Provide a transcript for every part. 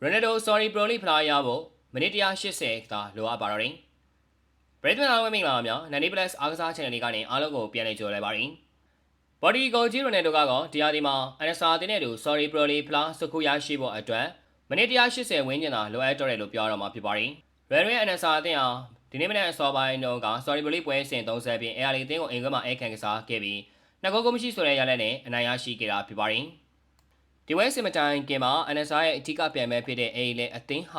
Ronaldo sorry Broly ဖလားရဖို့မိနစ်180သာလိုအပ်ပါတော့တယ်။ Brisbane အားလုံးမင်္ဂလာပါများ။ Nani Plus အားကစား channel လေးကနေအားလုံးကိုပြန်လည်ကြိုဆိုလိုက်ပါရစေ။ Body ကိုကြီး Ronaldo ကတော့တရားဒီမှာ NSR အသင်းနဲ့တူ sorry Broly ဖလားစုခုရရှိဖို့အတွက်မိနစ်180ဝန်းကျင်သာလိုအပ်တော့တယ်လို့ပြောရတော့မှာဖြစ်ပါတယ်။ Real ရဲ့ NSR အသင်းဟာဒီနေ့မနေ့အစောပိုင်းတုန်းက sorry Broly ပွဲစဉ်30ပြင် AR အသင်းကိုအိမ်ခွဲမှာအိတ်ခံကစားခဲ့ပြီးနှစ်ဂိုးမရှိဆိုတဲ့ရလဒ်နဲ့အနိုင်ရရှိခဲ့တာဖြစ်ပါတယ်။ဒီဝဲစင်မတိုင်ကင်မှာ NSR ရဲ့အထူးကပြန်မဲ့ဖြစ်တဲ့ AR လေအသင်းဟ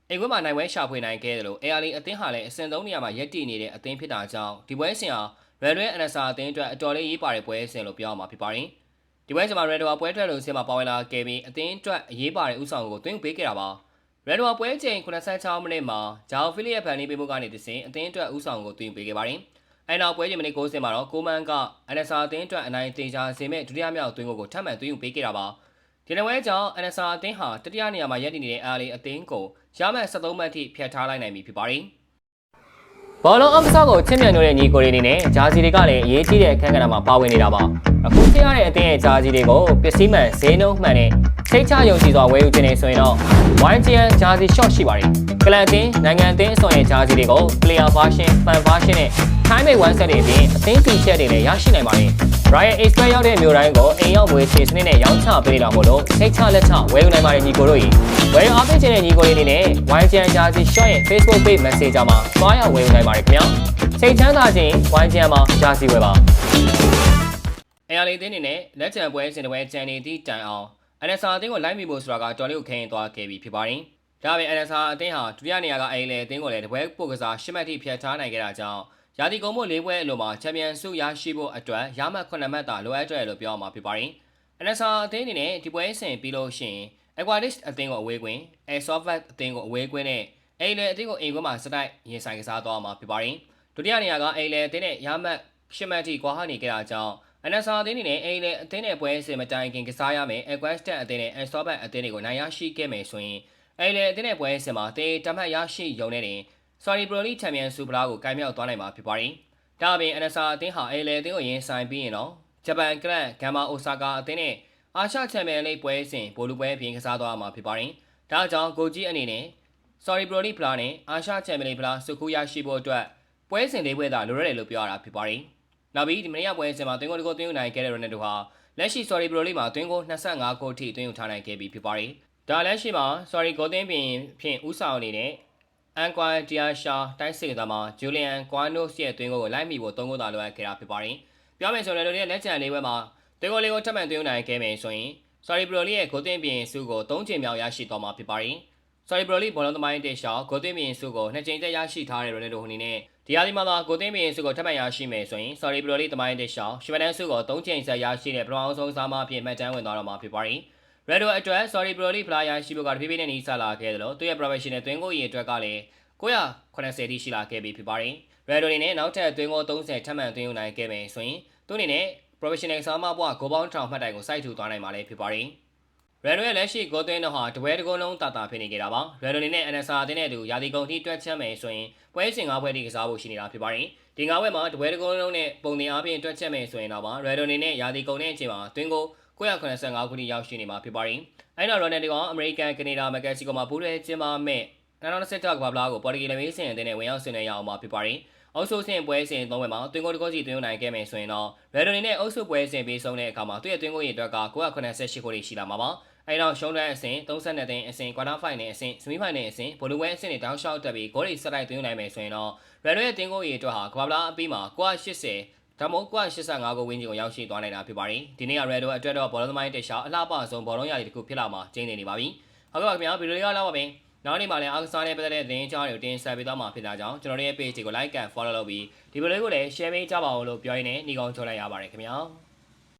ာအိမ်ခွဲမှာနိုင်ဝဲရှာဖွေနိုင်ခဲ့တယ်လို့ AR လေအသင်းဟာလည်းအဆင့်3နေရာမှာရပ်တည်နေတဲ့အသင်းဖြစ်တာကြောင့်ဒီပွဲစဉ်ဟာ Real ရဲ့ NSR အသင်းအတွက်အတော်လေးရေးပါတဲ့ပွဲစဉ်လို့ပြောရမှာဖြစ်ပါတယ်။ဒီပွဲစဉ်မှာ Real ပွဲထွက်လို့ဆင်မှာပါဝင်လာခဲ့ပြီးအသင်းအတွက်အရေးပါတဲ့ဥဆောင်ကိုသွင်းပေးခဲ့တာပါ။ Real ပွဲချိန်86မိနစ်မှာဂျာအိုဖီလီရဲ့ဖန်နီးပေးမှုကနေတစဉ်အသင်းအတွက်ဥဆောင်ကိုသွင်းပေးခဲ့ပါတယ်။အဲနောက်ပွဲချိန်မိနစ်90မှာတော့ကိုမန်က NSR အသင်းအတွက်အနိုင်သေချာစေမဲ့ဒုတိယမြောက်သွင်းကိုထပ်မံသွင်းယူပေးခဲ့တာပါ။ဒီနေ့ပွဲကြောင့် NSR အသင်းဟာတတိယနေရာမှာရပ်တည်နေတဲ့ AR အသင်းကိုရမှတ်73မှတ်ထိဖျက်ထားလိုက်နိုင်ပြီဖြစ်ပါတယ်။ဘောလုံးအမစားကိုချင်းမြန်နေတဲ့ညီကိုတွေအနေနဲ့ဂျာစီတွေကလည်းအရေးကြီးတဲ့အခန်းကဏ္ဍမှာပါဝင်နေတာပါ။အခုသိရတဲ့အသင်းရဲ့ဂျာစီတွေကိုပစ္စည်းမှန်ဈေးနှုန်းမှန်နဲ့စိတ်ချယုံကြည်စွာဝယ်ယူခြင်းနဲ့ဆိုရင်တော့ YGN ဂျာစီ short ရှိပါတယ်။ကလပ်အသင်းနိုင်ငံအသင်းအစော်ရဲ့ဂျာစီတွေကို player version, fan version နဲ့ time made one set တွေအပြင်အသင်း t-shirt တွေလည်းရရှိနိုင်ပါတယ်။ Royal Express ရောက်တဲ့မျိုးတိုင်းကိုအိမ်ရောက်ဝယ်ချေစနစ်နဲ့ရောင်းချပေးတာမို့လို့စိတ်ချလက်ချဝယ်ယူနိုင်ပါတယ်ညီကိုတို့ကြီး။ဝယ်ယူအားပေးခြင်းတဲ့ညီကိုတွေအနေနဲ့ YGN ဂျာစီ short ရဲ့ Facebook page Messenger မှာသွားရောက်ဝယ်ယူနိုင်ပါတယ်ခင်ဗျာ။စိတ်ချမ်းသာခြင်း YGN မှာဂျာစီဝယ်ပါ။AR အသင်းအနေနဲ့လက်ချံပွဲစဉ်တစ်ပွဲချန်နေသည့်တိုင်အောင် NSR အသင်းကိုလိုက်မိဖို့ဆိုတာကတော်လေးကိုခရင်သွားခဲ့ပြီဖြစ်ပါတယ်။ဒါပေမဲ့ NSR အသင်းဟာဒုတိယနေရာကAR အသင်းကိုလည်းတပွဲပို့ကစား10မှတ်ထိဖျက်ထားနိုင်ခဲ့တာကြောင့်ရာသီကုန်မှု၄ပွဲအလိုမှာချန်ပီယံဆုရရှိဖို့အတွက်ရမှတ်9မှတ်သာလိုအပ်တယ်လို့ပြောရမှာဖြစ်ပါတယ်။ NSR အသင်းအနေနဲ့ဒီပွဲစဉ်ပြီးလို့ရှိရင် Aquadist အသင်းကိုအဝေးကွင်း Airsoft အသင်းကိုအဝေးကွင်းနဲ့AR အသင်းကိုအိမ်ကွင်းမှာစတိုက်ရင်ဆိုင်ကစားသွားမှာဖြစ်ပါတယ်။ဒုတိယနေရာကAR အသင်းနဲ့ရမှတ်10မှတ်ထိကွာဟနေခဲ့တာကြောင့် NSR အသင်းအနေနဲ့AR အသင်းနဲ့ပွဲစဉ်မတိုင်ခင်ကစားရမယ် Aquadist အသင်းနဲ့ Airsoft အသင်းတွေကိုနိုင်ရရှိခဲ့မယ်ဆိုရင်AR အသင်းနဲ့ပွဲစဉ်မှာတေးတမှတ်ရရှိရုံနဲ့တင်Sorry Broly ချန်ပီယံဆုဖလားကိုကင်မြောက်သွားနိုင်မှာဖြစ်ပါတယ်။ဒါအပြင် NSR အသင်းဟာAR အသင်းကိုရင်ဆိုင်ပြီးရင်တော့ဂျပန်ကလပ်ဂမ်မာအိုဆာကာအသင်းနဲ့အာရှချန်ပီယံလိပွဲစဉ်ဗိုလ်လုပွဲအပြင်ကစားသွားမှာဖြစ်ပါတယ်။ဒါကြောင့်ကိုကြီးအနေနဲ့ Sorry Broly ဖလားနဲ့အာရှချန်ပီယံလိဖလားစုခုရရှိဖို့အတွက်ပွဲစဉ်၄ပွဲသာလိုရတယ်လို့ပြောရတာဖြစ်ပါတယ်။နောက်ပြီးဒီမနေ့ကပွဲစဉ်မှာသွင်းကိုတကိုသွင်းယူနိုင်ခဲ့တဲ့ Ronaldo ဟာလက်ရှိ Sorry Broly မှာသွင်းကို25ဂိုးထိသွင်းယူထားနိုင်ခဲ့ပြီဖြစ်ပါတယ်။ဒါလက်ရှိမှာ Sorry ဂိုးသွင်းပြင်ဖြင့်ဥဆောင်နေတဲ့ Anquan Diasha တိုင်းစစ်သားမှာ Julian Quanos ရဲ့သွင်းကိုလိုက်မိဖို့3ဂိုးသာလိုအပ်ခဲ့တာဖြစ်ပါတယ်။ပြောမယ်ဆိုရင်လည်းလက်ကျန်၄ပွဲမှာသွင်းကိုလေးကိုထပ်မံသွင်းနိုင်ခဲ့မယ်ဆိုရင် Sorry Broly ရဲ့ဂိုးသွင်းပြင်စုကို3ချိန်မြောက်ရရှိသွားမှာဖြစ်ပါတယ်။ Sorry Broly ဘောလုံးသမိုင်းတစ်လျှောက်ဂိုးသွင်းပြင်စုကို2ချိန်သက်ရရှိထားတဲ့ Ronaldo ဟိုနေနဲ့ဒီဟာဒီမှာဂိုးသွင်းပြင်စုကိုထပ်မံရရှိမယ်ဆိုရင် Sorry Broly သမိုင်းတစ်လျှောက်ရှမတန်းစုကို3ချိန်ဆက်ရရှိတဲ့ပထမဆုံးစားမအဖြစ်မှတ်တမ်းဝင်သွားတော့မှာဖြစ်ပါတယ်။ Ronaldo အတွက် Sorry Broly ဖလားရရှိဖို့ကတဖြည်းဖြည်းနဲ့နှီးစလာခဲ့တယ်လို့သူရဲ့ professional သွင်းကိုရည်အတွက်ကလည်း980ထိရှိလာခဲ့ပြီဖြစ်ပါတယ်။ Ronaldo အနေနဲ့နောက်ထပ်သွင်းကို30ထပ်မံသွင်းယူနိုင်ခဲ့မယ်ဆိုရင်သူအနေနဲ့ professional ဆောင်းမဘွားဂိုးပေါင်း1000မှတ်တိုင်ကိုစိုက်ထူသွားနိုင်မှာလည်းဖြစ်ပါတယ်။ Ronaldo ရဲ့လက်ရှိဂိုးသွင်းတော့ဟာတပွဲတကုန်းလုံးတာတာဖြစ်နေကြတာပါ။ Ronaldo အနေနဲ့ NSR အသင်းနဲ့အတူရာသီကုန်ထိတွက်ချက်မယ်ဆိုရင်ပွဲစဉ်9ပွဲထိကစားဖို့ရှိနေတာဖြစ်ပါတယ်။ဒီ9ပွဲမှာတပွဲတကုန်းလုံးနဲ့ပုံတင်အားဖြင့်တွက်ချက်မယ်ဆိုရင်တော့Ronaldo အနေနဲ့ရာသီကုန်တဲ့အချိန်မှာသွင်းကို985ခုထိရောက်ရှိနေမှာဖြစ်ပါတယ်။အဲနောက် Ronaldo ကအမေရိကန်ကနေဒါမက္ကဆီကိုမှာပူးတွဲကျင်းပမဲ့2020ကမ္ဘာဖလားကိုပေါ်တူဂီလက်မေးစင်အသင်းနဲ့ဝင်ရောက်ဆင်နွှဲရအောင်မှာဖြစ်ပါတယ်။အုပ်စုစဉ်ပွဲစဉ်3ပွဲမှာသွင်းကိုတကောစီသွင်းနိုင်ခဲ့မယ်ဆိုရင်တော့ Ronaldo အနေနဲ့အုပ်စုပွဲစဉ်ပြီးဆုံးတဲ့အခါမှာသူ့ရဲ့သွင်းကိုရည်အတွက်က988ခုထိရှိလာမှာပါ။အဲနောက်ရှုံးတဲ့အဆင့်32သိန်းအဆင့် quarter final အဆင့် semi final အဆင့်ဗိုလ်လုပွဲအဆင့်တွေတောင်းလျှောက်တက်ပြီးဂိုးတွေဆက်တိုက်သွင်းနိုင်မယ်ဆိုရင်တော့ Ronaldo ရဲ့သွင်းကိုရည်အတွက်ဟာကမ္ဘာဖလားအပြီးမှာ980ဒါမှမဟုတ်985ကိုဝင်းကျင်ကိုရောက်ရှိသွားနိုင်တာဖြစ်ပါတယ်။ဒီနေ့က Ronaldo အတွက်တော့ဘောလုံးသမိုင်းတစ်လျှောက်အလှပဆုံးဘောလုံးရာသီတစ်ခုဖြစ်လာမှာကျင်းနေပါပြီ။ဟုတ်ကဲ့ပါခင်ဗျာဗီဒီယိုလေးကတော့ပါပဲ။နောက်နေ့မှာလည်းအားကစားနဲ့ပတ်သက်တဲ့သတင်းအကြောင်းတွေကိုတင်ဆက်ပေးသွားမှာဖြစ်တာကြောင့်ကျွန်တော်တို့ရဲ့ page ကို like and follow လုပ်ပြီးဒီဗီဒီယိုလေးကိုလည်း share ပေးကြပါဦးလို့ပြောရင်းနဲ့ညီကောင်ချိုးလိုက်ရပါတယ်ခင်ဗျာ။